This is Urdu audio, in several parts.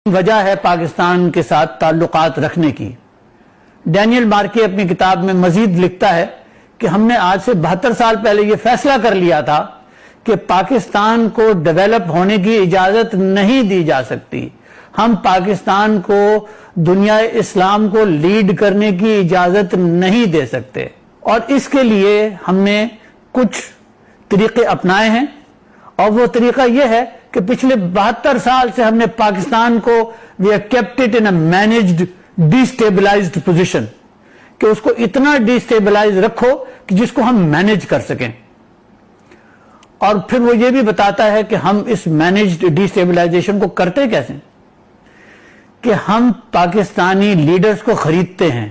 وجہ ہے پاکستان کے ساتھ تعلقات رکھنے کی۔ ڈینیل مارکے اپنی کتاب میں مزید لکھتا ہے کہ ہم نے آج سے 72 سال پہلے یہ فیصلہ کر لیا تھا کہ پاکستان کو ڈیولپ ہونے کی اجازت نہیں دی جا سکتی، ہم پاکستان کو دنیا اسلام کو لیڈ کرنے کی اجازت نہیں دے سکتے، اور اس کے لیے ہم نے کچھ طریقے اپنائے ہیں، اور وہ طریقہ یہ ہے کہ پچھلے 72 سال سے ہم نے پاکستان کو we have kept it in a managed destabilized position، کہ اس کو اتنا ڈیسٹیبلائز رکھو کہ جس کو ہم مینج کر سکیں۔ اور پھر وہ یہ بھی بتاتا ہے کہ ہم اس مینجڈ ڈیسٹیبلائزیشن کو کرتے کیسے، کہ ہم پاکستانی لیڈرز کو خریدتے ہیں،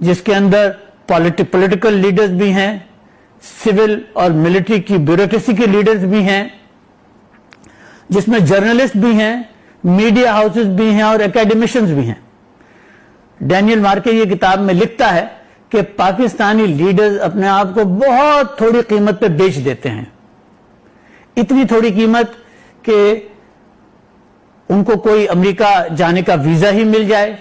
جس کے اندر پولیٹیکل لیڈرز بھی ہیں، سول اور ملٹری کی بیوروکریسی کے لیڈرز بھی ہیں، جس میں جرنلسٹ بھی ہیں، میڈیا ہاؤسز بھی ہیں اور اکیڈمیشنز بھی ہیں۔ ڈینیل مارکے یہ کتاب میں لکھتا ہے کہ پاکستانی لیڈرز اپنے آپ کو بہت تھوڑی قیمت پہ بیچ دیتے ہیں، اتنی تھوڑی قیمت کہ ان کو کوئی امریکہ جانے کا ویزا ہی مل جائے،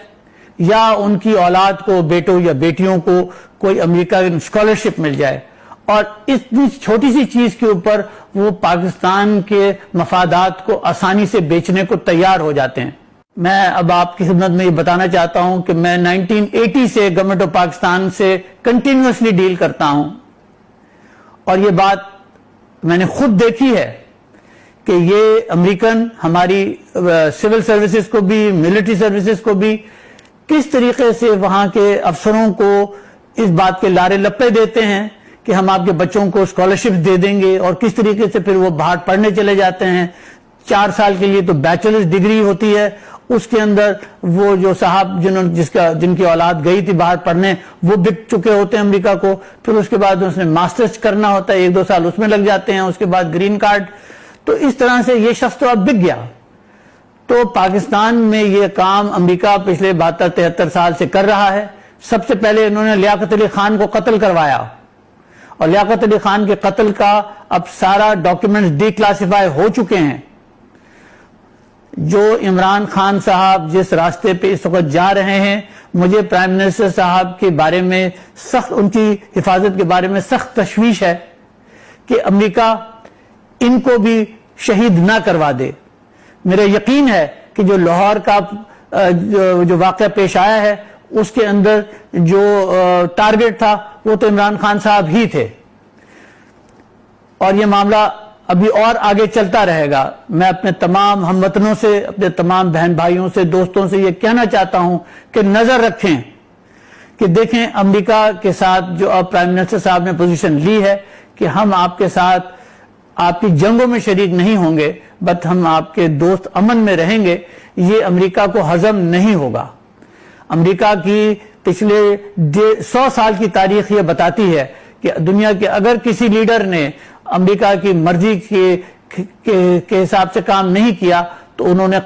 یا ان کی اولاد کو، بیٹوں یا بیٹیوں کو کوئی امریکہ اسکالرشپ مل جائے، اور اتنی چھوٹی سی چیز کے اوپر وہ پاکستان کے مفادات کو آسانی سے بیچنے کو تیار ہو جاتے ہیں۔ میں اب آپ کی خدمت میں یہ بتانا چاہتا ہوں کہ میں 1980 سے گورنمنٹ آف پاکستان سے کنٹینیوسلی ڈیل کرتا ہوں، اور یہ بات میں نے خود دیکھی ہے کہ یہ امریکن ہماری سول سروسز کو بھی، ملٹری سروسز کو بھی کس طریقے سے وہاں کے افسروں کو اس بات کے لارے لپے دیتے ہیں کہ ہم آپ کے بچوں کو اسکالرشپ دے دیں گے، اور کس طریقے سے پھر وہ باہر پڑھنے چلے جاتے ہیں۔ 4 سال کے لیے تو بیچلرز ڈگری ہوتی ہے، اس کے اندر وہ جو صاحب جن کی اولاد گئی تھی باہر پڑھنے، وہ بک چکے ہوتے ہیں امریکہ کو، پھر اس کے بعد اس نے ماسٹرز کرنا ہوتا ہے، 1-2 سال اس میں لگ جاتے ہیں، اس کے بعد گرین کارڈ۔ تو اس طرح سے یہ شخص تو اب بک گیا۔ تو پاکستان میں یہ کام امریکہ پچھلے 72-73 سال سے کر رہا ہے۔ سب سے پہلے انہوں نے لیاقت علی خان کو قتل کروایا، اور لیاقت علی خان کے قتل کا اب سارا ڈاکیومنٹس ڈی کلاسیفائی ہو چکے ہیں۔ جو عمران خان صاحب جس راستے پہ اس وقت جا رہے ہیں، مجھے پرائم منسٹر صاحب کے بارے میں سخت، ان کی حفاظت کے بارے میں سخت تشویش ہے کہ امریکہ ان کو بھی شہید نہ کروا دے۔ میرا یقین ہے کہ جو لاہور کا جو واقعہ پیش آیا ہے، اس کے اندر جو ٹارگٹ تھا وہ تو عمران خان صاحب ہی تھے، اور یہ معاملہ ابھی اور آگے چلتا رہے گا۔ میں اپنے تمام ہم وطنوں سے، اپنے تمام بہن بھائیوں سے، دوستوں سے یہ کہنا چاہتا ہوں کہ نظر رکھیں، کہ دیکھیں امریکہ کے ساتھ جو اب پرائم منسٹر صاحب نے پوزیشن لی ہے کہ ہم آپ کے ساتھ آپ کی جنگوں میں شریک نہیں ہوں گے، بٹ ہم آپ کے دوست امن میں رہیں گے، یہ امریکہ کو ہضم نہیں ہوگا۔ امریکہ کی پچھلے 100 سال کی تاریخ یہ بتاتی ہے کہ دنیا کے اگر کسی لیڈر نے امریکہ کی مرضی کے حساب سے کام نہیں کیا تو انہوں نے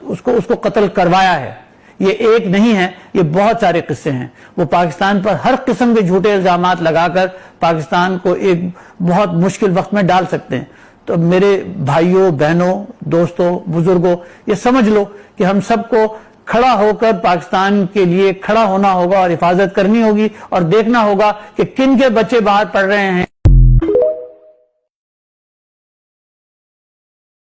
اس کو قتل کروایا ہے۔ یہ ایک نہیں ہے، یہ بہت سارے قصے ہیں۔ وہ پاکستان پر ہر قسم کے جھوٹے الزامات لگا کر پاکستان کو ایک بہت مشکل وقت میں ڈال سکتے ہیں۔ تو میرے بھائیوں، بہنوں، دوستوں، بزرگوں، یہ سمجھ لو کہ ہم سب کو کھڑا ہو کر پاکستان کے لیے کھڑا ہونا ہوگا، اور حفاظت کرنی ہوگی، اور دیکھنا ہوگا کہ کن کے بچے باہر پڑھ رہے ہیں۔